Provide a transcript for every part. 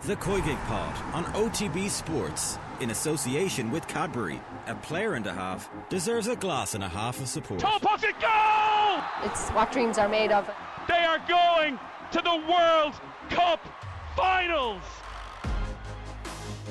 The COYGIG Pod on OTB Sports, in association with Cadbury. A player and a half deserves a glass and a half of support. Top pocket goal! It's what dreams are made of. They are going to the World Cup Finals!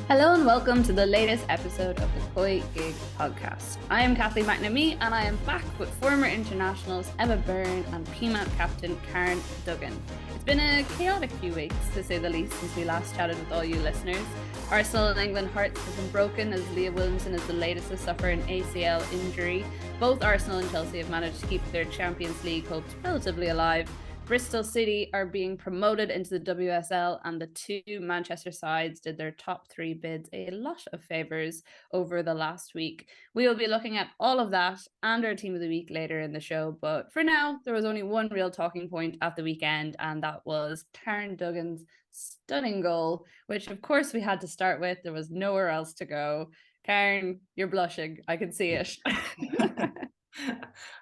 Hello and welcome to the latest episode of the COYGIG podcast. I am Kathleen McNamee and I am back with former internationals Emma Byrne and PMAT captain Karen Duggan. It's been a chaotic few weeks, to say the least, since we last chatted with all you listeners. Arsenal and England hearts have been broken as Leah Williamson is the latest to suffer an ACL injury. Both Arsenal and Chelsea have managed to keep their Champions League hopes relatively alive. Bristol City are being promoted into the WSL, and the two Manchester sides did their top three bids a lot of favours over the last week. We will be looking at all of that and our team of the week later in the show, but for now, there was only one real talking point at the weekend, and that was Karen Duggan's stunning goal, which of course we had to start with. There was nowhere else to go. Karen, you're blushing. I can see it.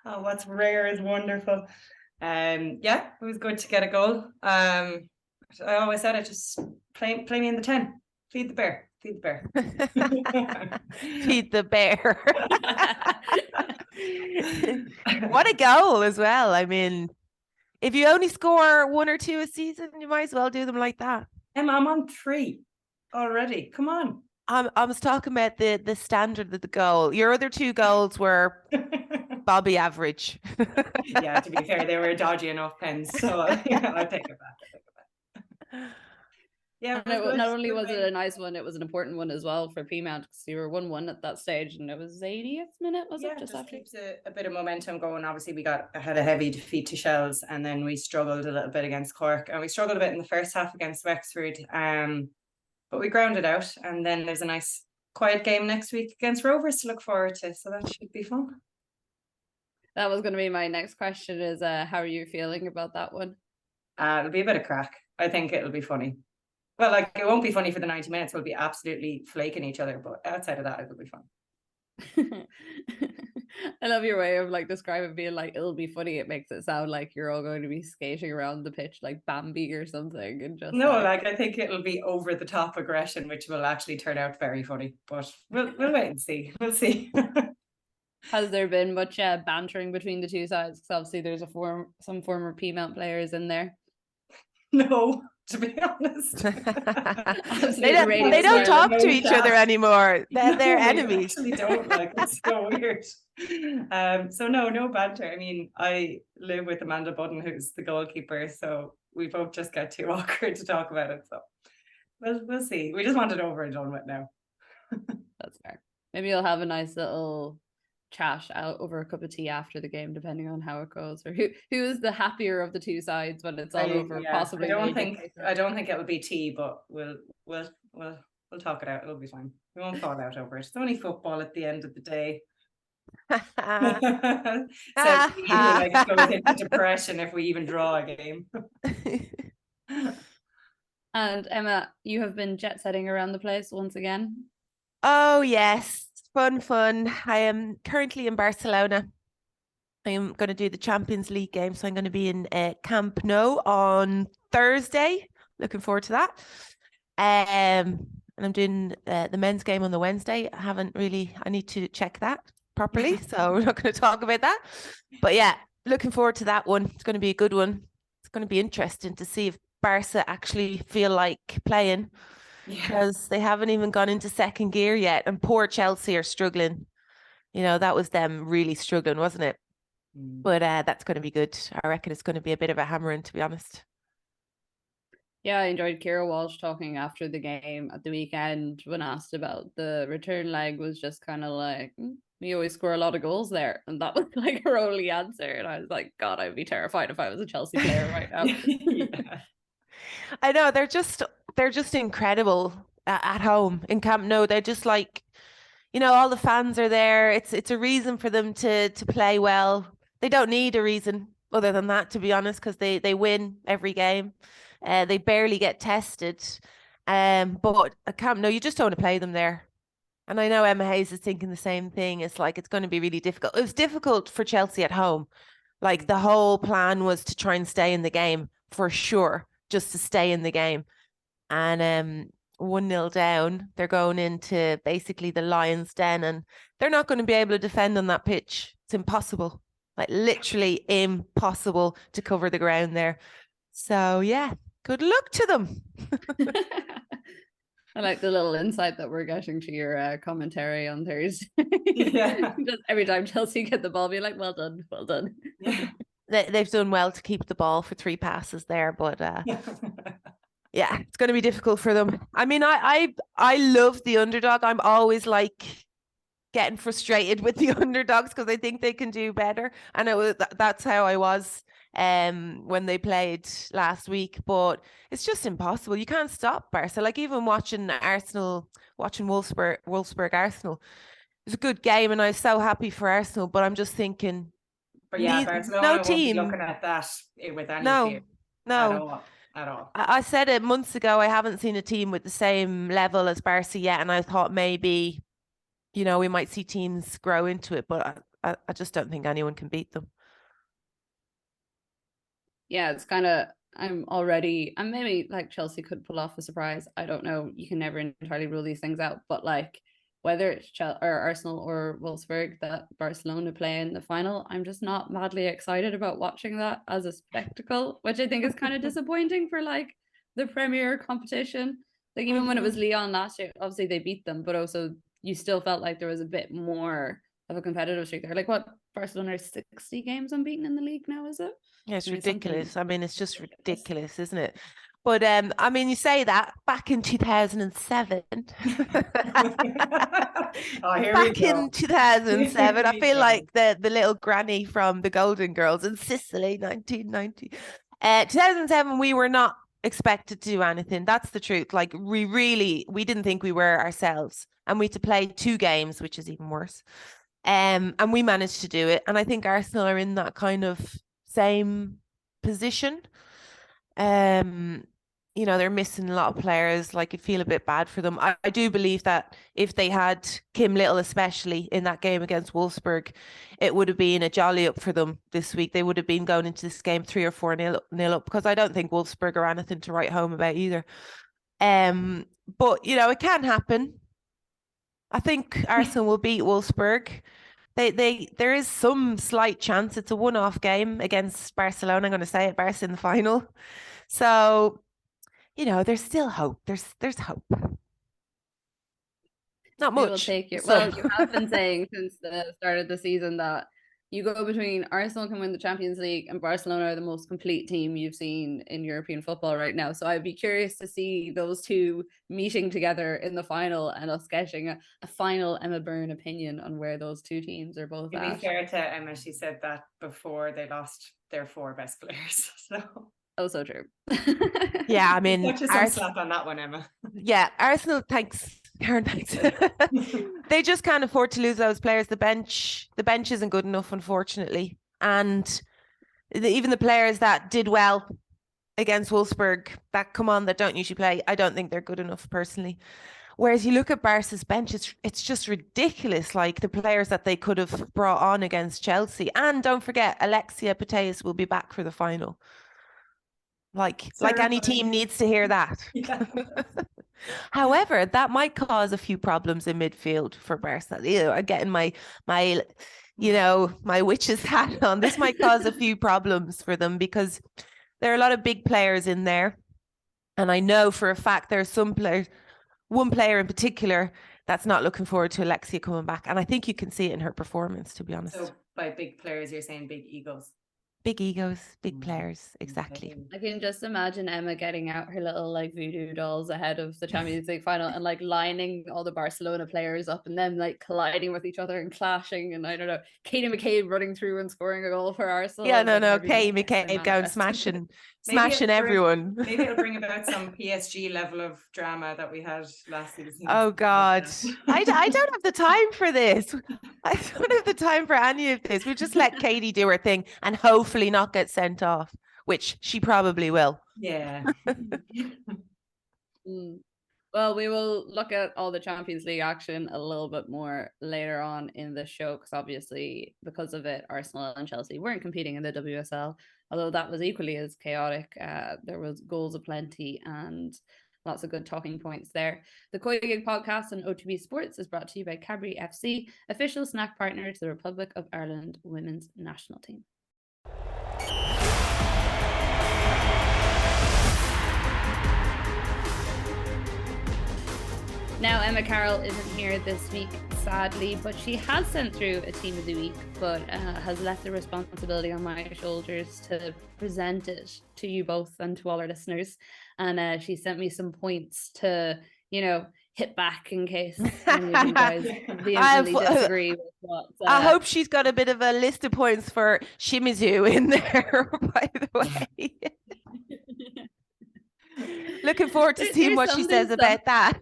Oh, what's rare is wonderful. Yeah, it was good to get a goal. I always said it, just play me in the 10. Feed the bear. Feed the bear. Feed the bear. What a goal as well. I mean, if you only score one or two a season, you might as well do them like that. Emma, I'm on 3 already. Come on. I was talking about the standard of the goal. Your other 2 goals were Bobby average. Yeah, to be fair, they were dodgy enough pens, so I'll take it back. Yeah, not only was it a nice one, it was an important one as well for PMAT, because you were 1-1 at that stage, and it was 80th minute, was it? Just after? Keeps a bit of momentum going. Obviously, we had a heavy defeat to Shells, and then we struggled a little bit against Cork, and we struggled a bit in the first half against Wexford, but we grounded out, and then there's a nice quiet game next week against Rovers to look forward to, so that should be fun. That was going to be my next question, is how are you feeling about that one? It'll be a bit of crack. I think it'll be funny. Well, it won't be funny for the 90 minutes. We'll be absolutely flaking each other, but outside of that, it'll be fun. I love your way of describing being it'll be funny. It makes it sound like you're all going to be skating around the pitch like Bambi or something, and just I think it'll be over the top aggression, which will actually turn out very funny. But we'll wait and see. We'll see. Has there been much bantering between the two sides? Because obviously there's some former PMAT players in there. No, to be honest. they don't talk to each other anymore. They're enemies. They actually don't. It's so weird. So no banter. I mean, I live with Amanda Budden, who's the goalkeeper, so we both just get too awkward to talk about it. So we'll see. We just want it over and done with now. That's fair. Maybe you'll have a nice little chat out over a cup of tea after the game, depending on how it goes, or who is the happier of the two sides when it's all over. Yeah, possibly. I don't think it'll be tea, but we'll talk it out. It'll be fine. We won't fall out over it. It's only football at the end of the day. So it goes into depression if we even draw a game. And Emma, you have been jet setting around the place once again. Oh yes. Fun. I am currently in Barcelona. I am going to do the Champions League game, so I'm going to be in Camp Nou on Thursday. Looking forward to that. And I'm doing the men's game on the Wednesday. I need to check that properly, so we're not going to talk about that. But yeah, looking forward to that one. It's going to be a good one. It's going to be interesting to see if Barca actually feel like playing. Because they haven't even gone into second gear yet, and poor Chelsea are struggling. That was them really struggling, wasn't it? But that's going to be good. I reckon it's going to be a bit of a hammering, to be honest. Yeah, I enjoyed Ciara Walsh talking after the game at the weekend when asked about the return leg, was just kind of like, we always score a lot of goals there. And that was her only answer. And I was like, God, I'd be terrified if I was a Chelsea player right now. Yeah. I know, they're just incredible at home in Camp Nou. They're just all the fans are there. It's a reason for them to play well. They don't need a reason other than that, to be honest, because they win every game. They barely get tested. But at Camp Nou, you just don't want to play them there. And I know Emma Hayes is thinking the same thing. It's going to be really difficult. It was difficult for Chelsea at home. The whole plan was to try and stay in the game for sure, just to stay in the game. and 1-0 down. They're going into basically the Lions' Den, and they're not going to be able to defend on that pitch. It's impossible, like literally impossible to cover the ground there. So yeah, good luck to them. I like the little insight that we're getting to your commentary on Thursday. Yeah. Just every time Chelsea get the ball, be like, well done, well done. Yeah. They've done well to keep the ball for 3 passes there, but yeah, it's going to be difficult for them. I mean, I love the underdog. I'm always like getting frustrated with the underdogs because I think they can do better, and that's how I was when they played last week. But it's just impossible. You can't stop Barca. Like even watching Wolfsburg Arsenal, it was a good game, and I was so happy for Arsenal. But I'm just thinking, But yeah, Barcelona no won't be team looking at that with any fear no. at all. I said it months ago. I haven't seen a team with the same level as Barca yet, and I thought maybe, we might see teams grow into it, but I just don't think anyone can beat them. Yeah, it's kind of, and maybe like Chelsea could pull off a surprise. I don't know. You can never entirely rule these things out, but like whether it's Chelsea or Arsenal or Wolfsburg that Barcelona play in the final, I'm just not madly excited about watching that as a spectacle, which I think is kind of disappointing for like the Premier competition. Like even when it was Lyon last year, obviously they beat them, but also you still felt like there was a bit more of a competitive streak there. Like what, Barcelona are 60 games unbeaten in the league now, is it? Yeah, it's ridiculous. I mean, it's just ridiculous, isn't it? But I mean, you say that back in 2007. Back in 2007, I feel like the little granny from the Golden Girls in Sicily, 1990. 2007, we were not expected to do anything. That's the truth. Like we didn't think we were ourselves, and we had to play 2 games, which is even worse. And we managed to do it. And I think Arsenal are in that kind of same position. They're missing a lot of players. Like, I feel a bit bad for them. I do believe that if they had Kim Little, especially in that game against Wolfsburg, it would have been a jolly up for them this week. They would have been going into this game 3 or 4-0 up, because I don't think Wolfsburg are anything to write home about either. But it can happen. I think Arsenal will beat Wolfsburg. There is some slight chance. It's a one-off game against Barcelona. I'm going to say it, Barca in the final. So, there's still hope. There's hope. Not much. Will take it. Well, you have been saying since the start of the season that you go between Arsenal can win the Champions League and Barcelona are the most complete team you've seen in European football right now. So I'd be curious to see those two meeting together in the final and us getting a final Emma Byrne opinion on where those two teams are both To at. be fair to Emma, she said that before they lost their 4 best players. So true. Yeah, I mean, such a slap on that one, Emma. Yeah, Arsenal, thanks. Karen, thanks. They just can't afford to lose those players. The bench isn't good enough, unfortunately. And even the players that did well against Wolfsburg that don't usually play, I don't think they're good enough personally. Whereas you look at Barca's bench, it's just ridiculous. Like the players that they could have brought on against Chelsea. And don't forget, Alexia Putellas will be back for the final. Like any team needs to hear that. Yeah. However, that might cause a few problems in midfield for Barca. I'm getting my witch's hat on. This might cause a few problems for them because there are a lot of big players in there. And I know for a fact there are some players, one player in particular, that's not looking forward to Alexia coming back. And I think you can see it in her performance, to be honest. So by big players, you're saying big egos. Big egos, big players, exactly. I can just imagine Emma getting out her little like voodoo dolls ahead of the Champions League final and like lining all the Barcelona players up and then like colliding with each other and clashing, and I don't know, Katie McCabe running through and scoring a goal for Arsenal. Yeah, no, Katie McCabe going smashing everyone. Maybe it'll bring about some PSG level of drama that we had last season. Oh God, I don't have the time for this. I don't have the time for any of this. We just let Katie do her thing and hopefully not get sent off, which she probably will. Yeah. Well, we will look at all the Champions League action a little bit more later on in the show, because obviously because of it, Arsenal and Chelsea weren't competing in the WSL, although that was equally as chaotic. There was goals aplenty and Lots of good talking points there. The COYGIG podcast on OTB Sports is brought to you by Cadbury FC, official snack partner to the Republic of Ireland women's national team. Now, Emma Carroll isn't here this week, sadly, but she has sent through a team of the week, but has left the responsibility on my shoulders to present it to you both and to all our listeners. And she sent me some points to, hit back in case any of you guys vehemently disagree with what. I hope she's got a bit of a list of points for Shimizu in there, by the way. Looking forward to seeing what she says about that.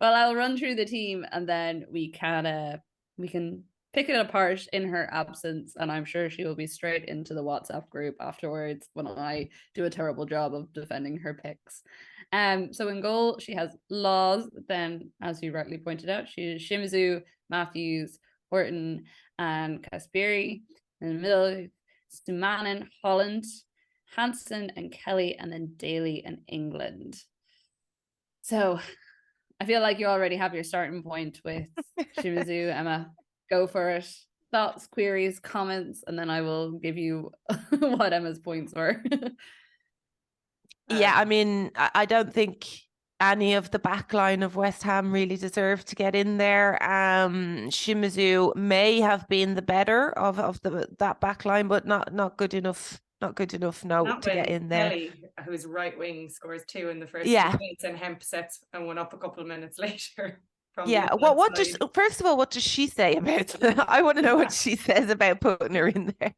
Well, I'll run through the team and then we can pick it apart in her absence, and I'm sure she will be straight into the WhatsApp group afterwards when I do a terrible job of defending her picks. So in goal she has Laws, then as you rightly pointed out, she is Shimizu, Matthews, Horton and Kasperi. In the middle, Stumanen, Holland, Hansen and Kelly, and then Daly and England. So I feel like you already have your starting point with Shimizu. Emma, go for it. Thoughts, queries, comments, and then I will give you what Emma's points were. Yeah, I mean, I don't think any of the back line of West Ham really deserve to get in there. Shimizu may have been the better of that back line, but not good enough. Not good enough, to get in there. Kelly, who's right wing, scores 2 in the first 2 minutes, and Hemp sets and one up a couple of minutes later. What does first of all, what does she say about it? I want to know what she says about putting her in there.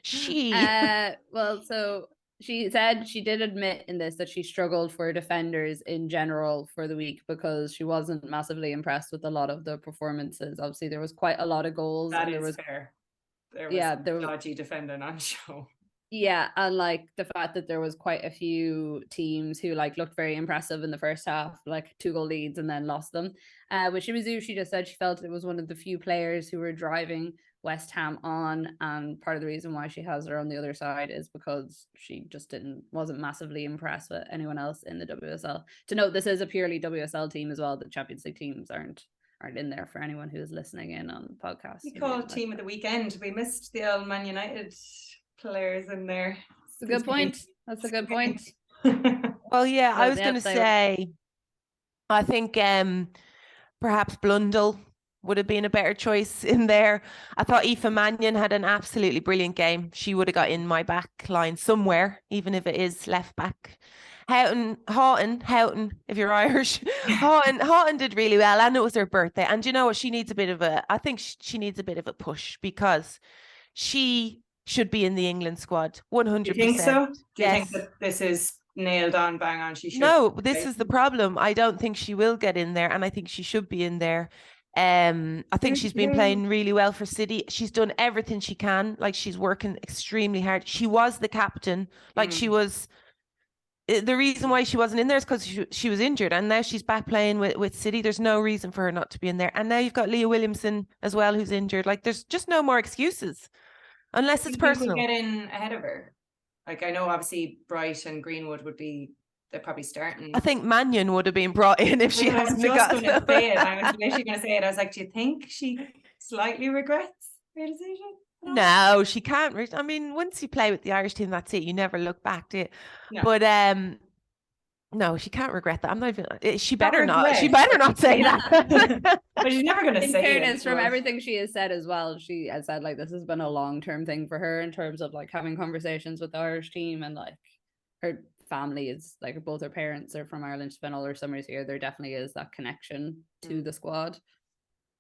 So she said she did admit in this that she struggled for defenders in general for the week because she wasn't massively impressed with a lot of the performances. Obviously, there was quite a lot of goals. That is fair. There was dodgy defending on show. Yeah, and like the fact that there was quite a few teams who looked very impressive in the first half, 2-goal leads and then lost them. With Shimizu, she just said she felt it was one of the few players who were driving West Ham on, and part of the reason why she has her on the other side is because she just wasn't massively impressed with anyone else in the WSL. To note, this is a purely WSL team as well. The Champions League teams aren't in there for anyone who is listening in on the podcast. We call team of the weekend. We missed the old Man United players in there. That's a good point. That's a good point. Well, yeah, I was going to say, I think perhaps Blundell would have been a better choice in there. I thought Aoife Mannion had an absolutely brilliant game. She would have got in my back line somewhere, even if it is left back. Houghton, if you're Irish. Houghton did really well, and it was her birthday. And you know what? She needs a bit of a push, because she should be in the England squad, 100%. You think so? Do you think that this is nailed on, bang on? She should. No, this is the problem. I don't think she will get in there, and I think she should be in there. I think she's been playing really well for City. She's done everything she can. She's working extremely hard. She was the captain. She was. The reason why she wasn't in there is because she was injured, and now she's back playing with City. There's no reason for her not to be in there. And now you've got Leah Williamson as well, who's injured. There's just no more excuses. Unless it's personal. Get in ahead of her. I know obviously Bright and Greenwood they're probably starting. I think Mannion would have been brought in if she hadn't got it. I was literally going to say it. I was like, do you think she slightly regrets her decision? No, she can't. I mean, once you play with the Irish team, that's it. You never look back, do you? No. But no, she can't regret that. I'm not even. She better not. She better not say that. But she's never going to say it. In fairness, from everything she has said as well, she has said this has been a long-term thing for her in terms of having conversations with the Irish team, and her family is both her parents are from Ireland. She spent all her summers here. There definitely is that connection to the squad.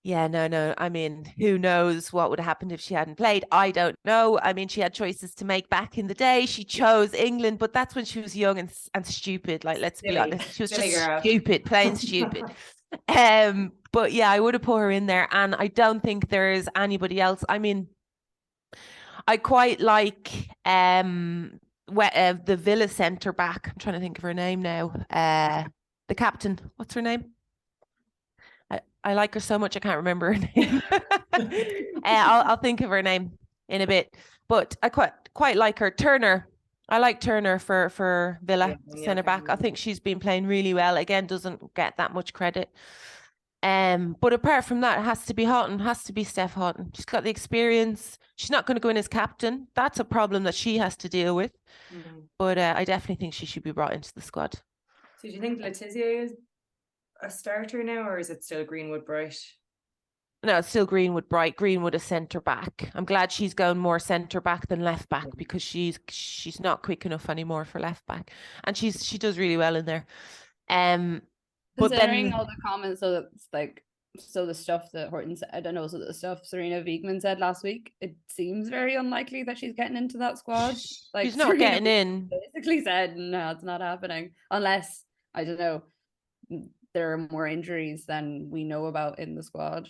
Yeah, no. I mean, who knows what would have happened if she hadn't played? I don't know. I mean, she had choices to make back in the day. She chose England, but that's when she was young and stupid. Let's be honest. She was just stupid, plain stupid. But yeah, I would have put her in there, and I don't think there's anybody else. I mean, I quite like the Villa centre back. I'm trying to think of her name now. The captain. What's her name? I like her so much I can't remember her name. I'll think of her name in a bit. But I quite like her. Turner. I like Turner for Villa, Yeah, centre back. I think she's been playing really well. Again, doesn't get that much credit. But apart from that, it has to be Houghton, has to be Steph Houghton. She's got the experience. She's not going to go in as captain. That's a problem that she has to deal with. But I definitely think she should be brought into the squad. So do you think Letizia is a starter now, or is it still Greenwood Bright? No, it's still Greenwood Bright. Greenwood is centre back. I'm glad she's going more centre back than left back, because she's not quick enough anymore for left back, and she does really well in there. But Considering then all the comments, so the stuff that Horton said, I don't know, so the stuff Serena Wiegman said last week, it seems very unlikely that she's getting into that squad. Like, she's not Serena getting in. Basically said, no, it's not happening unless, I don't know, there are more injuries than we know about in the squad.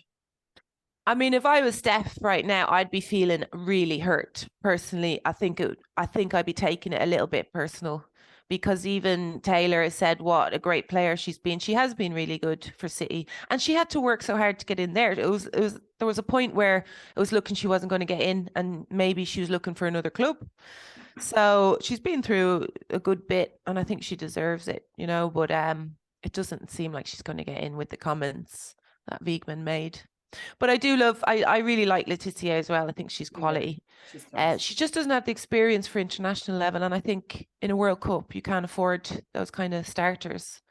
I mean, if I was Steph right now, I'd be feeling really hurt personally. I think I'd be taking it a little bit personal, because even Taylor has said what a great player she's been. She has been really good for City, and she had to work so hard to get in there. There was a point where it was looking she wasn't going to get in, and maybe she was looking for another club. So she's been through a good bit, and I think she deserves it, but it doesn't seem like she's going to get in with the comments that Wiegman made. But I really like Letizia as well. I think she's quality. Yeah, she just doesn't have the experience for international level. And I think in a World Cup, you can't afford those kind of starters.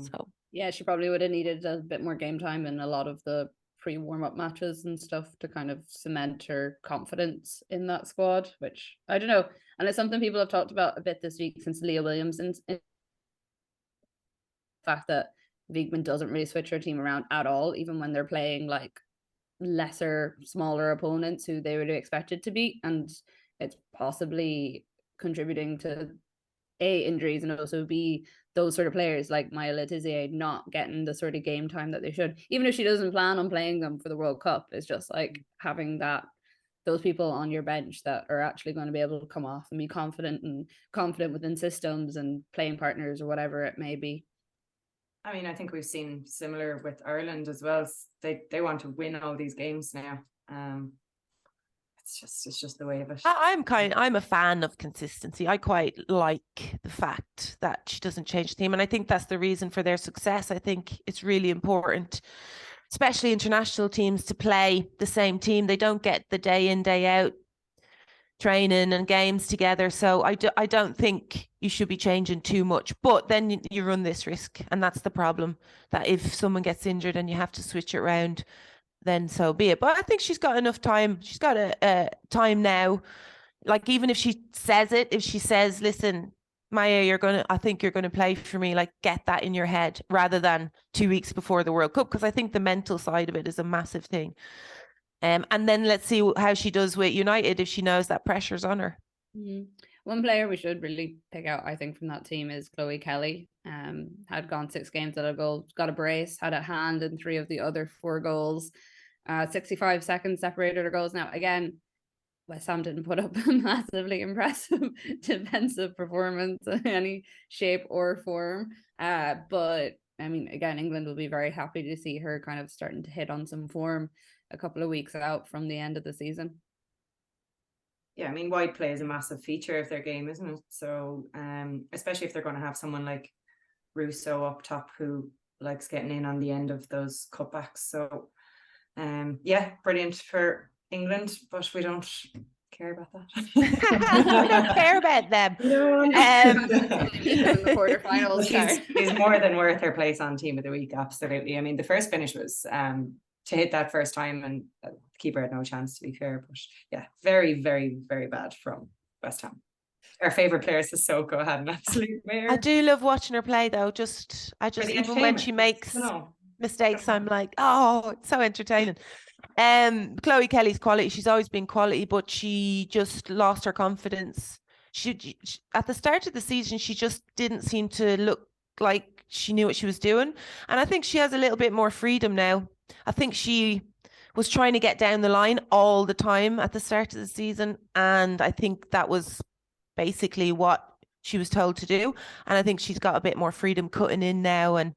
So yeah, she probably would have needed a bit more game time in a lot of the pre-warm-up matches and stuff to kind of cement her confidence in that squad, which I don't know. And it's something people have talked about a bit this week since Leah Williams, and the fact that Wiegman doesn't really switch her team around at all, even when they're playing like lesser, smaller opponents who they would have expected to beat, and it's possibly contributing to injuries, and also those sort of players like Maya Letizia not getting the sort of game time that they should, even if she doesn't plan on playing them for the World Cup. It's just like having those people on your bench that are actually going to be able to come off and be confident within systems and playing partners or whatever it may be. I mean, I think we've seen similar with Ireland as well. They want to win all these games now. It's just the way of it. I'm a fan of consistency. I quite like the fact that she doesn't change the team, and I think that's the reason for their success. I think it's really important, especially international teams, to play the same team. They don't get the day in, day out training and games together. So I don't think you should be changing too much, but then you run this risk, and that's the problem, that if someone gets injured and you have to switch it around, then so be it. But I think she's got enough time. She's got a time now. Like, even if she says it, if she says, listen, Maya, I think you're going to play for me, like, get that in your head rather than 2 weeks before the World Cup, because I think the mental side of it is a massive thing. And then let's see how she does with United if she knows that pressure's on her. Mm-hmm. One player we should really pick out, I think, from that team is Chloe Kelly. Had gone 6 games without a goal, got a brace, had a hand in 3 of the other 4 goals. 65 seconds separated her goals. Now, again, West Ham didn't put up a massively impressive defensive performance in any shape or form. But, I mean, again, England will be very happy to see her kind of starting to hit on some form a couple of weeks out from the end of the season. Yeah, I mean, wide play is a massive feature of their game, isn't it? So, especially if they're going to have someone like Russo up top who likes getting in on the end of those cutbacks. So, yeah, brilliant for England, but we don't care about that. We don't care about them. In the quarterfinals, she's more than worth her place on Team of the Week. Absolutely. I mean, the first finish was to hit that first time, and the keeper had no chance, to be fair. But yeah, very, very, very bad from West Ham. Our favourite player is Sissoko, had an absolute mare. I do love watching her play, though. Even when she makes mistakes, I'm like, oh, it's so entertaining. Chloe Kelly's quality. She's always been quality, but she just lost her confidence. She at the start of the season, she just didn't seem to look like she knew what she was doing. And I think she has a little bit more freedom now. I think she was trying to get down the line all the time at the start of the season, and I think that was basically what she was told to do. And I think she's got a bit more freedom cutting in now. And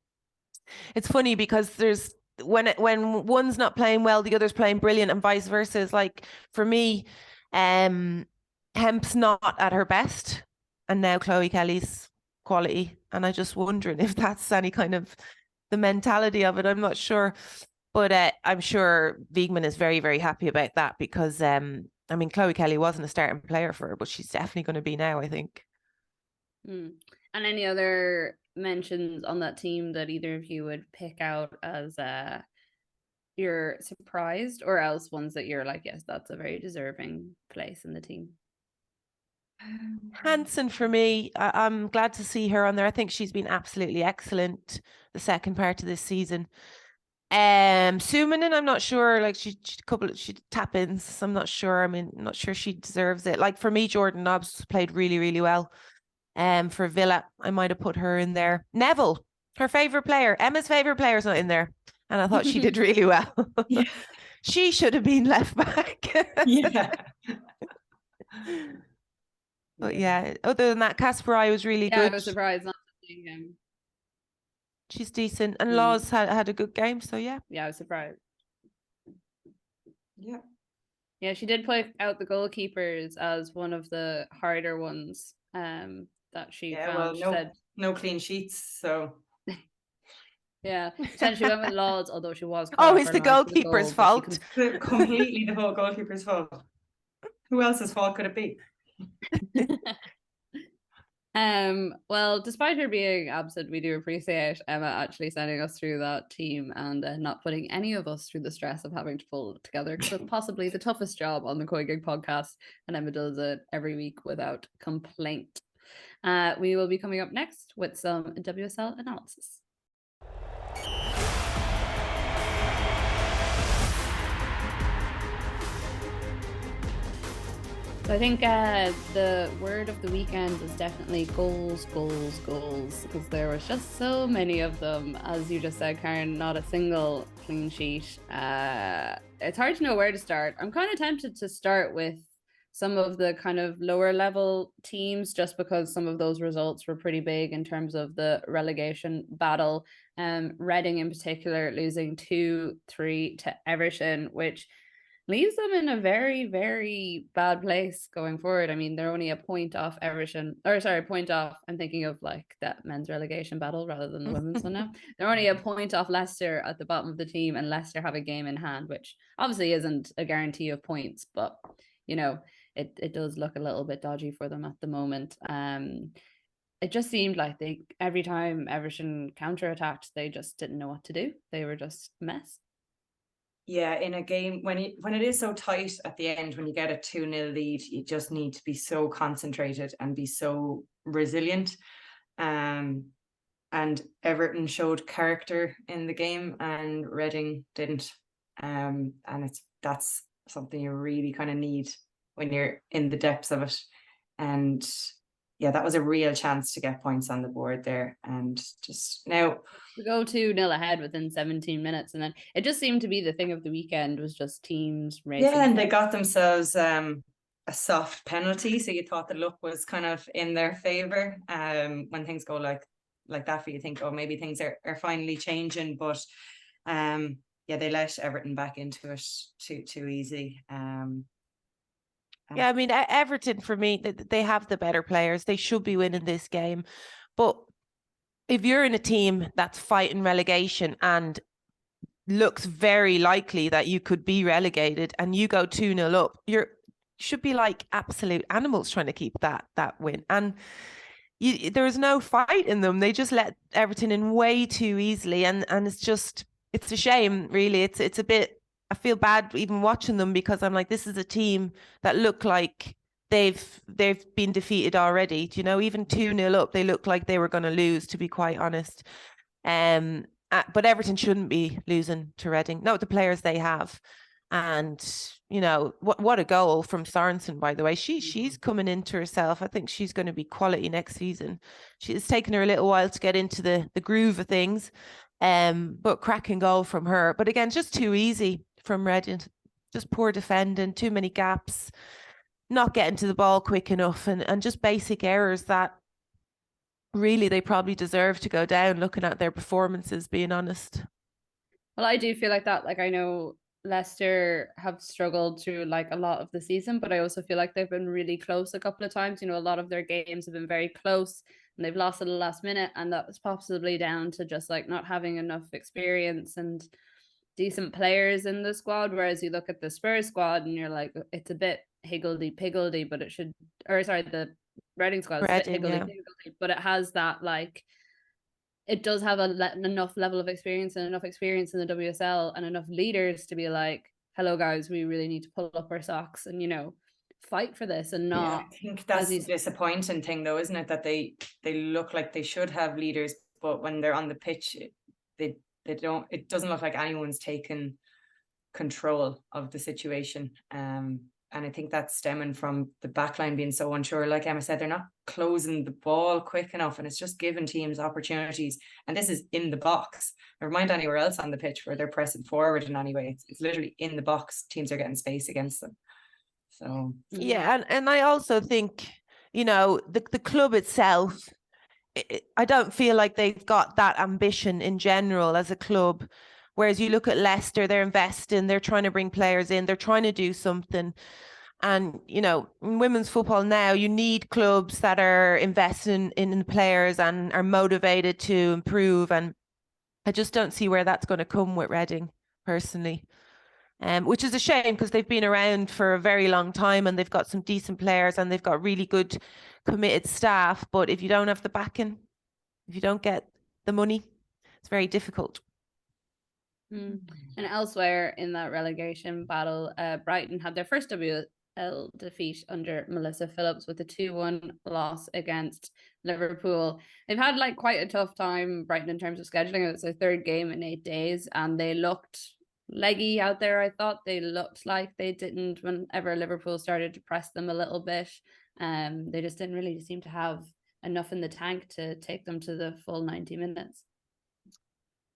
it's funny because there's when one's not playing well, the other's playing brilliant, and vice versa. It's like, for me, Hemp's not at her best, and now Chloe Kelly's quality. And I just wondering if that's any kind of the mentality of it. I'm not sure. But I'm sure Wiegman is very, very happy about that because, I mean, Chloe Kelly wasn't a starting player for her, but she's definitely going to be now, I think. And any other mentions on that team that either of you would pick out as you're surprised, or else ones that you're like, yes, that's a very deserving place in the team? Hansen for me, I'm glad to see her on there. I think she's been absolutely excellent the second part of this season. Sumanen, I'm not sure. Like she tap ins. I'm not sure. I mean, I'm not sure she deserves it. Like for me, Jordan Nobbs played really, really well. For Villa, I might have put her in there. Neville, her favorite player, Emma's favorite player, is not in there, and I thought she did really well. Yeah. She should have been left back. Yeah. But yeah, other than that, Kasparai was really good. I was surprised not to see him. She's decent, and Laws had a good game, so yeah. Yeah, I was surprised. Yeah, she did play out the goalkeepers as one of the harder ones. That she found. Well, she said no clean sheets, so. Yeah, said she went with Laws, although she was. It's the goalkeeper's fault. Completely the whole goalkeeper's fault. Who else's fault could it be? Well, despite her being absent, we do appreciate Emma actually sending us through that team and not putting any of us through the stress of having to pull it together, because it's possibly the toughest job on the COYGIG podcast, and Emma does it every week without complaint. We will be coming up next with some WSL analysis. So I think the word of the weekend is definitely goals, because there was just so many of them. As you just said, Karen, not a single clean sheet. It's hard to know where to start. I'm kind of tempted to start with some of the kind of lower level teams, just because some of those results were pretty big in terms of the relegation battle. Reading in particular losing 2-3 to Everton, which leaves them in a very, very bad place going forward. I mean, they're only a point off Everton, point off. I'm thinking of like that men's relegation battle rather than the women's one now. They're only a point off Leicester at the bottom of the team, and Leicester have a game in hand, which obviously isn't a guarantee of points, but you know, it does look a little bit dodgy for them at the moment. It just seemed like every time Everton counterattacked, they just didn't know what to do. They were just a mess. Yeah, in a game when it is so tight at the end, when you get a 2-0 lead, you just need to be so concentrated and be so resilient. And Everton showed character in the game, and Reading didn't. And that's something you really kind of need when you're in the depths of it. And yeah, that was a real chance to get points on the board there. And just now we go 2-0 ahead within 17 minutes. And then it just seemed to be the thing of the weekend was just teams racing. Yeah, and they got themselves a soft penalty. So you thought the luck was kind of in their favour. When things go like that for you, think, oh, maybe things are finally changing. But yeah, they let Everton back into it too easy. Yeah, I mean, Everton, for me, they have the better players. They should be winning this game. But if you're in a team that's fighting relegation and looks very likely that you could be relegated, and you go 2-0 up, you should be like absolute animals trying to keep that win. And there was no fight in them. They just let Everton in way too easily. And it's a shame, really. It's a bit... I feel bad even watching them, because I'm like, this is a team that look like they've been defeated already. Do you know, even 2-0 up, they look like they were going to lose, to be quite honest. But Everton shouldn't be losing to Reading. Not with the players they have. And, you know, what a goal from Sorensen, by the way. She's coming into herself. I think she's going to be quality next season. It's taken her a little while to get into the groove of things. But cracking goal from her. But again, just too easy from Reading. Just poor defending, too many gaps, not getting to the ball quick enough, and just basic errors that really they probably deserve to go down, looking at their performances, being honest. Well, I do feel like that. Like, I know Leicester have struggled through like a lot of the season, but I also feel like they've been really close a couple of times. You know, a lot of their games have been very close and they've lost at the last minute, and that was possibly down to just like not having enough experience and decent players in the squad. Whereas you look at the Spurs squad and you're like, it's a bit higgledy-piggledy, but it should, or sorry, the Reading squad is a bit higgledy-piggledy, but it has that like, it does have enough level of experience and enough experience in the WSL and enough leaders to be like, hello guys, we really need to pull up our socks and, you know, fight for this and not. I think that's the disappointing thing though, isn't it? That they look like they should have leaders, but when they're on the pitch, they don't, it doesn't look like anyone's taken control of the situation. And I think that's stemming from the backline being so unsure. Like Emma said, they're not closing the ball quick enough, and it's just giving teams opportunities. And this is in the box. Never mind anywhere else on the pitch where they're pressing forward in any way. It's literally in the box. Teams are getting space against them. So yeah, and I also think, you know, the club itself, I don't feel like they've got that ambition in general as a club. Whereas you look at Leicester, they're investing, they're trying to bring players in, they're trying to do something. And, you know, in women's football now, you need clubs that are investing in players and are motivated to improve. And I just don't see where that's going to come with Reading, personally. Which is a shame because they've been around for a very long time and they've got some decent players and they've got really good committed staff. But if you don't have the backing, if you don't get the money, it's very difficult. And elsewhere in that relegation battle, Brighton had their first WSL defeat under Melissa Phillips with a 2-1 loss against Liverpool. They've had like quite a tough time, Brighton, in terms of scheduling. It's their third game in 8 days and they looked leggy out there. I thought they looked like they didn't whenever Liverpool started to press them a little bit. They just didn't really seem to have enough in the tank to take them to the full 90 minutes.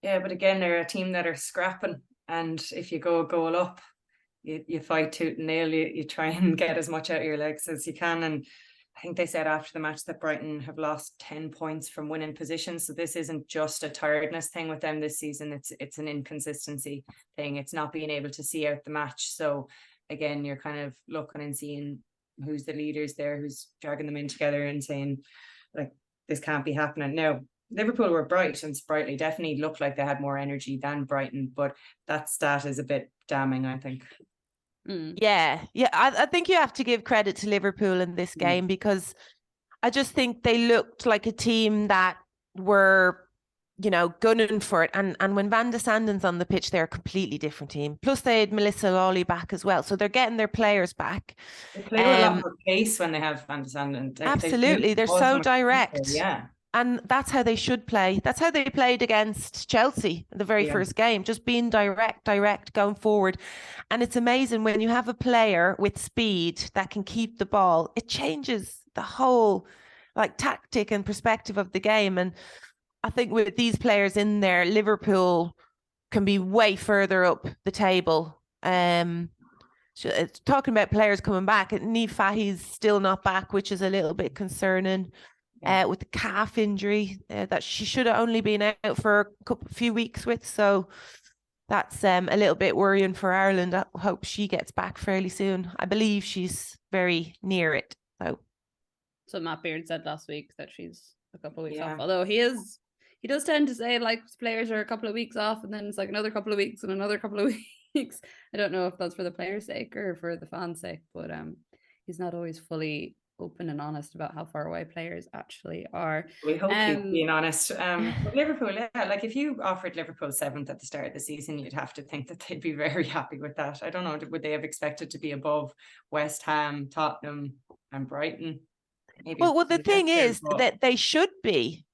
Yeah, but again, they're a team that are scrapping, and if you go a goal up, you fight tooth and nail. You try and get as much out of your legs as you can. And I think they said after the match that Brighton have lost 10 points from winning positions. So this isn't just a tiredness thing with them this season. It's an inconsistency thing. It's not being able to see out the match. So again, you're kind of looking and seeing who's the leaders there, who's dragging them in together and saying, like, this can't be happening. Now, Liverpool were bright and sprightly, definitely looked like they had more energy than Brighton, but that stat is a bit damning, I think. Yeah, I think you have to give credit to Liverpool in this game because I just think they looked like a team that were, you know, gunning for it. And when Van de Sanden's on the pitch, they're a completely different team. Plus they had Melissa Lawley back as well. So they're getting their players back. They play with a lot more pace when they have Van de Sanden. Absolutely. They're so direct. People, yeah. And that's how they should play. That's how they played against Chelsea in the very first game, just being direct, going forward. And it's amazing when you have a player with speed that can keep the ball, it changes the whole like tactic and perspective of the game. And I think with these players in there, Liverpool can be way further up the table. Talking about players coming back, Niamh Fahy's still not back, which is a little bit concerning. With the calf injury that she should have only been out for a few weeks with. So that's a little bit worrying for Ireland. I hope she gets back fairly soon. I believe she's very near it. So Matt Beard said last week that she's a couple of weeks off. Although he does tend to say like players are a couple of weeks off and then it's like another couple of weeks and another couple of weeks. I don't know if that's for the players' sake or for the fans' sake, but he's not always fully open and honest about how far away players actually are. We hope he's being honest. But Liverpool, like if you offered Liverpool 7th at the start of the season, you'd have to think that they'd be very happy with that. I don't know, would they have expected to be above West Ham, Tottenham and Brighton? Maybe well, the thing is that they should be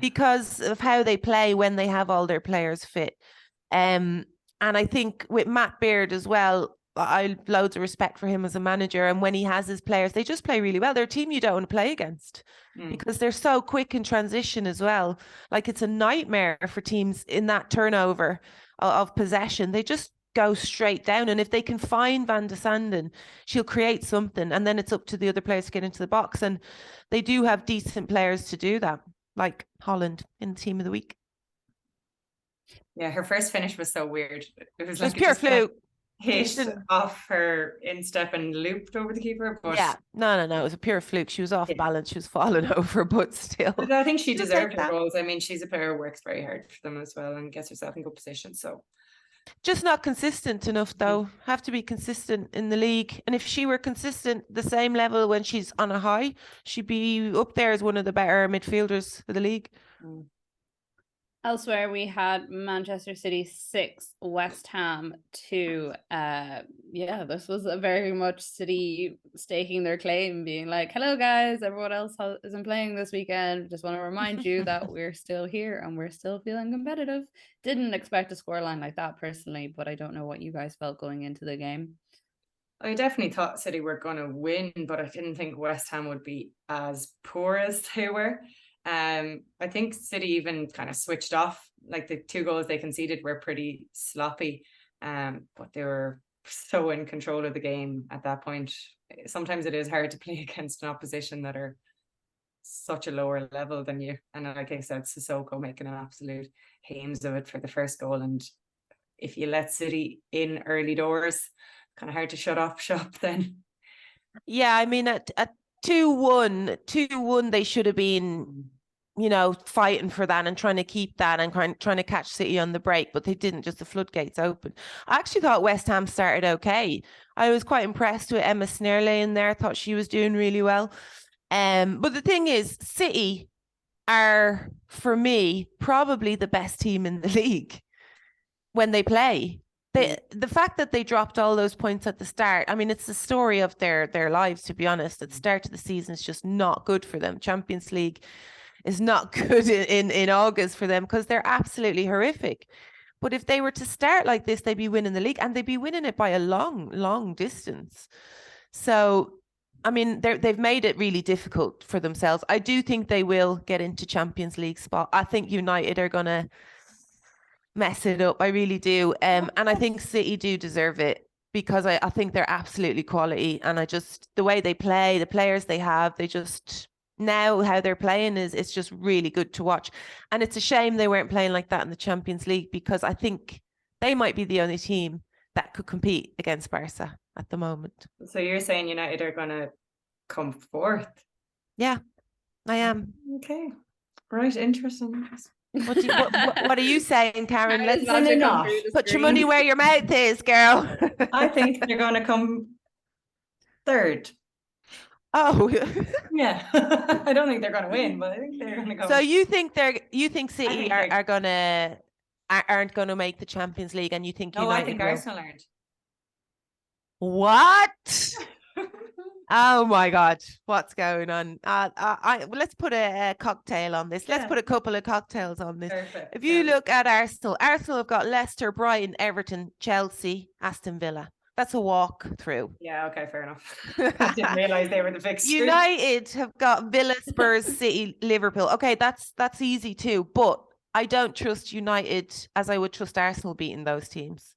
because of how they play when they have all their players fit. And I think with Matt Beard as well, I have loads of respect for him as a manager, and when he has his players, they just play really well. They're a team you don't want to play against because they're so quick in transition as well. Like it's a nightmare for teams in that turnover of possession. They just go straight down, and if they can find Van de Sanden, she'll create something, and then it's up to the other players to get into the box, and they do have decent players to do that, like Holland in the team of the week. Yeah, her first finish was so weird. It was like pure fluke. hit off her instep and looped over the keeper. But yeah, no, it was a pure fluke. She was off balance. She was falling over, but still. But I think she deserved her goals. I mean, she's a player who works very hard for them as well and gets herself in good position. So just not consistent enough, though. Have to be consistent in the league. And if she were consistent the same level when she's on a high, she'd be up there as one of the better midfielders for the league. Elsewhere, we had Manchester City 6, West Ham 2. This was a very much City staking their claim, being like, hello guys, everyone else isn't playing this weekend. Just want to remind you that we're still here and we're still feeling competitive. Didn't expect a scoreline like that personally, but I don't know what you guys felt going into the game. I definitely thought City were going to win, but I didn't think West Ham would be as poor as they were. I think City even kind of switched off. Like the 2 goals they conceded were pretty sloppy, but they were so in control of the game at that point. Sometimes it is hard to play against an opposition that are such a lower level than you. And like I said, Sissoko making an absolute hames of it for the first goal. And if you let City in early doors, kind of hard to shut off shop then. Yeah, I mean, at 2-1, they should have been, fighting for that and trying to keep that and trying to catch City on the break, but they didn't. Just the floodgates open. I actually thought West Ham started okay. I was quite impressed with Emma Snirley in there. I thought she was doing really well. But the thing is, City are, for me, probably the best team in the league when they play. The fact that they dropped all those points at the start, I mean, it's the story of their lives, to be honest. At the start of the season, it's just not good for them. Champions League is not good in August for them because they're absolutely horrific. But if they were to start like this, they'd be winning the league, and they'd be winning it by a long distance. So, I mean, they've made it really difficult for themselves. I do think they will get into Champions League spot. I think United are going to mess it up. I really do. And I think City do deserve it because I think they're absolutely quality. And the way they play, the players they have, now how they're playing it's just really good to watch. And it's a shame they weren't playing like that in the Champions League, because I think they might be the only team that could compete against Barca at the moment. So you're saying United are going to come fourth? Yeah, I am. Okay. Right. Interesting. What are you saying, Karen? Let's put your money where your mouth is, girl. I think they're going to come third. Oh, yeah. I don't think they're going to win, but I think they're going to go. So you think City aren't going to make the Champions League, and you think United? No, I think Arsenal aren't. What? Oh my God, what's going on? Let's put a cocktail on this. Let's put a couple of cocktails on this. Perfect. If you look at Arsenal have got Leicester, Brighton, Everton, Chelsea, Aston Villa. That's a walk through. Yeah, okay, fair enough. I didn't realise they were the fixtures. United have got Villa, Spurs, City, Liverpool. Okay, that's easy too. But I don't trust United as I would trust Arsenal beating those teams.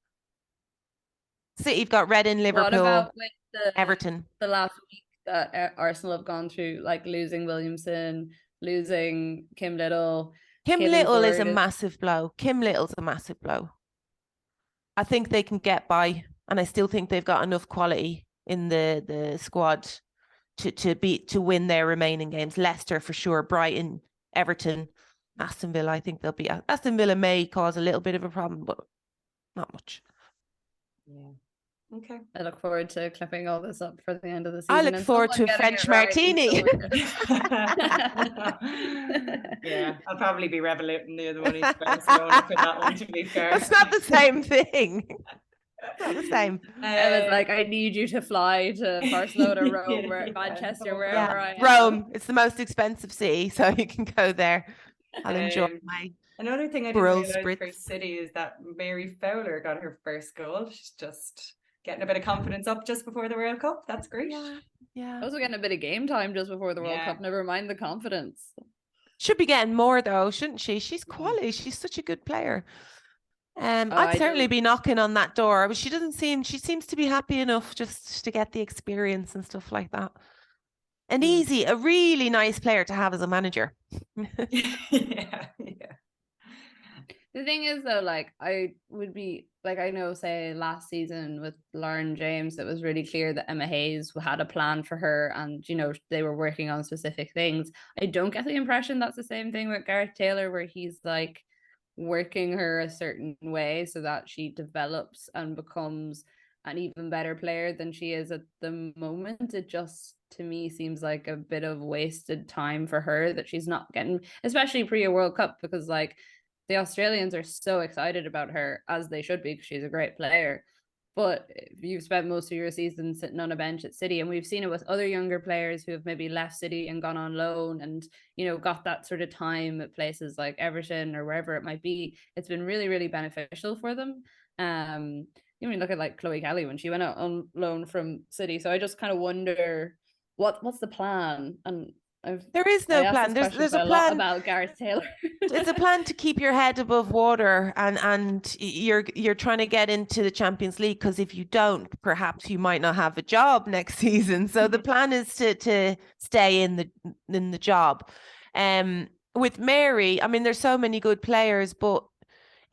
City have got Reading, Liverpool. What about with Everton? The last week that Arsenal have gone through, like losing Williamson, losing Kim Little. Kim Little is a massive blow. Kim Little's a massive blow. I think they can get by, and I still think they've got enough quality in the squad to win their remaining games. Leicester for sure, Brighton, Everton, Aston Villa. I think they'll be. Aston Villa may cause a little bit of a problem, but not much. Yeah. Okay. I look forward to clipping all this up for the end of the season. I look forward to a French martini. Yeah, I'll probably be revoluting the other money to Barcelona for that one, to be fair. It's not the same thing. It's not the same. I was like, I need you to fly to Barcelona, Rome, or Manchester, wherever I am. Rome. It's the most expensive city, so you can go there. I'll enjoy my. Another thing I didn't realize for City is that Mary Fowler got her first goal. She's just getting a bit of confidence up just before the World Cup. That's great. Yeah. Also getting a bit of game time just before the World Cup. Never mind the confidence. Should be getting more though, shouldn't she? She's quality. She's such a good player. I'd certainly be knocking on that door, but she seems to be happy enough just to get the experience and stuff like that. A really nice player to have as a manager. Yeah. The thing is, though, like, I would be like, I know, say, last season with Lauren James, it was really clear that Emma Hayes had a plan for her, and they were working on specific things. I don't get the impression that's the same thing with Gareth Taylor, where he's like working her a certain way so that she develops and becomes an even better player than she is at the moment. It just, to me, seems like a bit of wasted time for her that she's not getting, especially pre a World Cup, because like the Australians are so excited about her, as they should be, because she's a great player. But you've spent most of your season sitting on a bench at City, and we've seen it with other younger players who have maybe left City and gone on loan and, got that sort of time at places like Everton or wherever it might be. It's been really, really beneficial for them. You look at like Chloe Kelly when she went out on loan from City. So I just kind of wonder what's the plan? And there is no plan. There's a plan about Gareth Taylor. It's a plan to keep your head above water, and you're trying to get into the Champions League, because if you don't, perhaps you might not have a job next season. So the plan is to stay in the job. With Mary, I mean, there's so many good players, but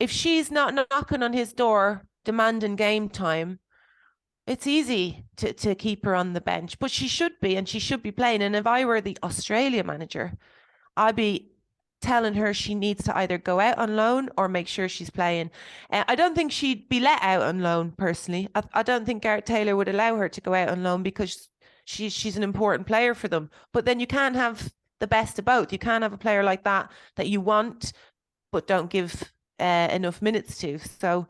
if she's not knocking on his door demanding game time, it's easy to keep her on the bench. But she should be, and she should be playing. And if I were the Australia manager, I'd be telling her she needs to either go out on loan or make sure she's playing. I don't think she'd be let out on loan, personally. I don't think Gareth Taylor would allow her to go out on loan, because she's an important player for them. But then you can't have the best of both. You can't have a player like that you want but don't give enough minutes to. So,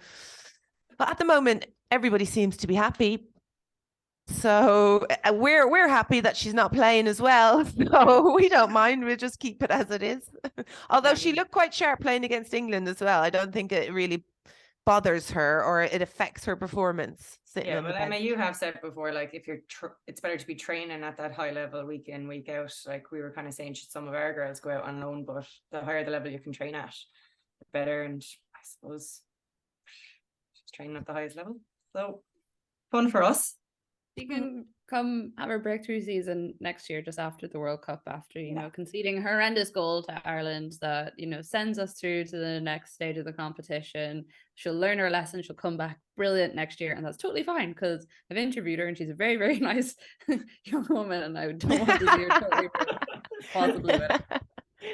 but at the moment, everybody seems to be happy. So we're happy that she's not playing as well. So we don't mind. We'll just keep it as it is. Although she looked quite sharp playing against England as well. I don't think it really bothers her or it affects her performance. Yeah, well, Emma, you have said before, like, if you're, it's better to be training at that high level week in, week out. Like we were kind of saying, should some of our girls go out on loan, but the higher the level you can train at, the better. And I suppose she's training at the highest level. So fun for us. You can come have a breakthrough season next year, just after the World Cup, after, conceding a horrendous goal to Ireland that, sends us through to the next stage of the competition. She'll learn her lesson. She'll come back brilliant next year. And that's totally fine, because I've interviewed her and she's a very, very nice young woman. And I don't want to see her totally possibly with it.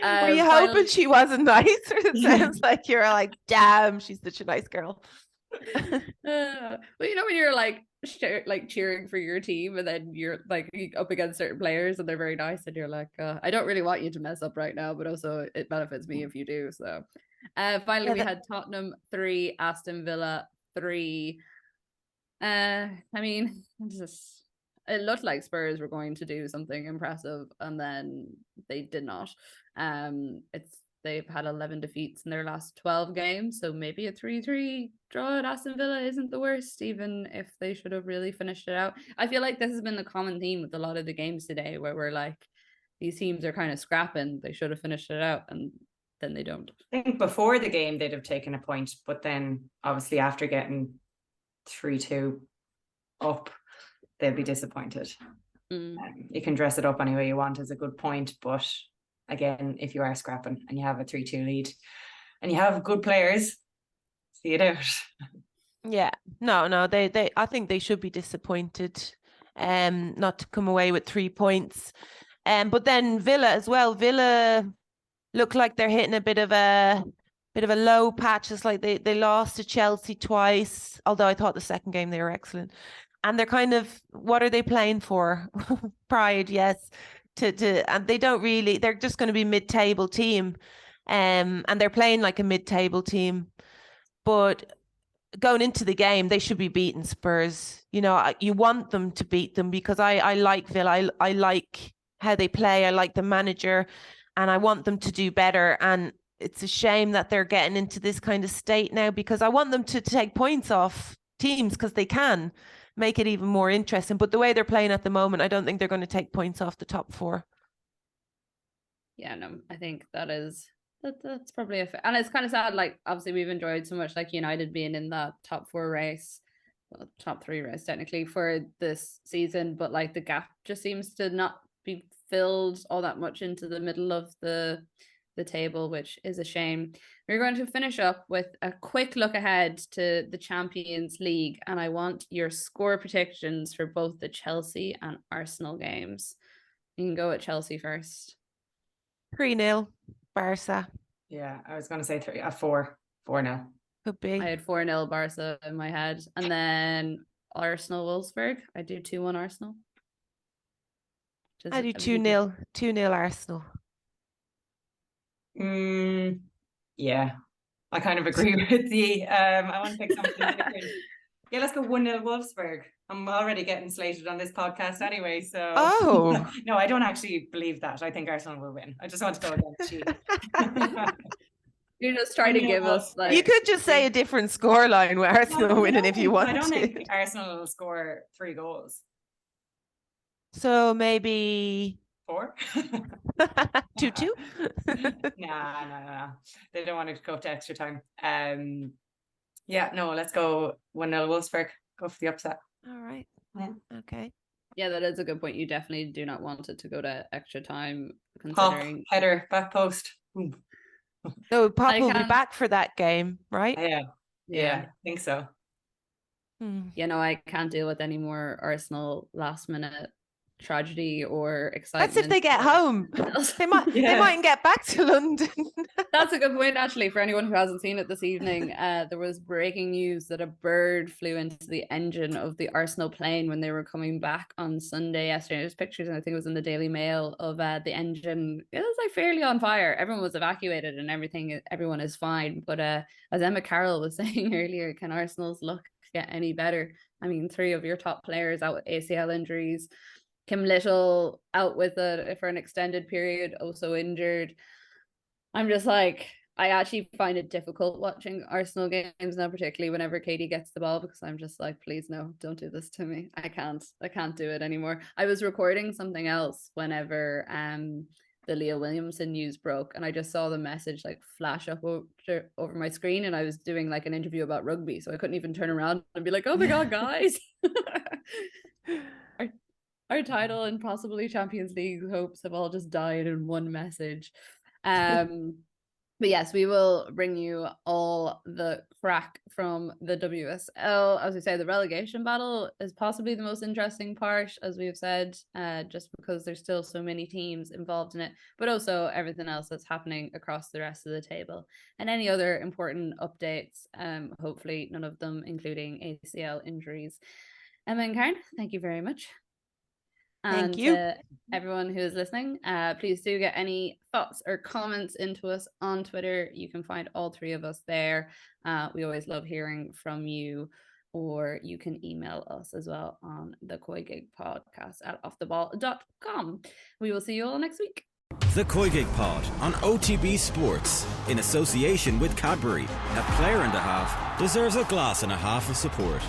Were you hoping she wasn't nice? Or it sounds like you're like, damn, she's such a nice girl. Well, when you're like cheering for your team, and then you're like up against certain players and they're very nice, and you're like, I don't really want you to mess up right now, but also it benefits me if you do. So finally, we had Tottenham 3, Aston Villa 3. I mean, it looked like Spurs were going to do something impressive, and then they did not. They've had 11 defeats in their last 12 games, so maybe a 3-3 draw at Aston Villa isn't the worst, even if they should have really finished it out. I feel like this has been the common theme with a lot of the games today, where we're like, these teams are kind of scrapping. They should have finished it out, and then they don't. I think before the game, they'd have taken a point, but then obviously after getting 3-2 up, they'll be disappointed. You can dress it up any way you want as a good point, but again, if you are scrapping and you have a 3-2 lead and you have good players, see it out. Yeah, no, they I think they should be disappointed not to come away with 3 points. But then Villa as well. Villa look like they're hitting a bit of a low patch. It's like they lost to Chelsea twice, although I thought the second game they were excellent. And they're kind of, what are they playing for? Pride, yes. And they don't really, they're just going to be mid-table team, and they're playing like a mid-table team, but going into the game they should be beating Spurs. You want them to beat them, because I like Villa. I like how they play. I like the manager, and I want them to do better. And it's a shame that they're getting into this kind of state now, because I want them to take points off teams, because they can make it even more interesting. But the way they're playing at the moment, I don't think they're going to take points off the top 4. Yeah, no, I think that's probably and it's kind of sad. Like, obviously we've enjoyed so much, like, United being in that top 4 race, well, top 3 race technically for this season, but like the gap just seems to not be filled all that much into the middle of the the table, which is a shame. We're going to finish up with a quick look ahead to the Champions League, and I want your score predictions for both the Chelsea and Arsenal games. You can go at Chelsea first. 3-0 Barca. Yeah, I was going to say 4-0. Could be. I had 4-0 Barca in my head. And then Arsenal Wolfsburg. I do 2-1 Arsenal. I do 2-0. 2-0 Arsenal. Yeah, I kind of agree with you. I want to pick something different. Yeah, let's go 1-0 Wolfsburg. I'm already getting slated on this podcast anyway, so... Oh! No, I don't actually believe that. I think Arsenal will win. I just want to go against you. You're just trying to give us like... You could just say a different scoreline where Arsenal winning if you want to. I don't think Arsenal will score 3 goals. So maybe... 4? 2-2? No. They don't want to go to extra time. Yeah, no, let's go 1-0 Wolfsburg. Go for the upset. All right. Yeah. Okay. Yeah, that is a good point. You definitely do not want it to go to extra time, considering... Header, back post. Ooh. So Pop will be back for that game, right? Yeah, I think so. You know, I can't deal with any more Arsenal last minute tragedy or excitement. That's if they get home. They mightn't get back to London. That's a good point, actually, for anyone who hasn't seen it this evening. There was breaking news that a bird flew into the engine of the Arsenal plane when they were coming back on Sunday yesterday. There's pictures, and I think it was in the Daily Mail, of the engine. It was like fairly on fire. Everyone was evacuated and everyone is fine. But as Emma Carroll was saying earlier, can Arsenal's luck get any better? I mean, 3 of your top players out with ACL injuries. Kim Little out with it for an extended period, also injured. I'm just like, I actually find it difficult watching Arsenal games now, particularly whenever Katie gets the ball, because I'm just like, please no, don't do this to me. I can't do it anymore. I was recording something else whenever the Leah Williamson news broke, and I just saw the message like flash up over my screen, and I was doing like an interview about rugby, so I couldn't even turn around and be like, oh my God, guys. Our title and possibly Champions League hopes have all just died in one message. But yes, we will bring you all the crack from the WSL. As we say, the relegation battle is possibly the most interesting part, as we've said, just because there's still so many teams involved in it, but also everything else that's happening across the rest of the table. And any other important updates, hopefully none of them including ACL injuries. Emma and Karen, thank you very much. And thank you. Everyone who is listening, please do get any thoughts or comments into us on Twitter. You can find all 3 of us there. We always love hearing from you, or you can email us as well on the COYGIG podcast at offtheball.com. We will see you all next week. The COYGIG Pod on OTB Sports, in association with Cadbury. A player and a half deserves a glass and a half of support.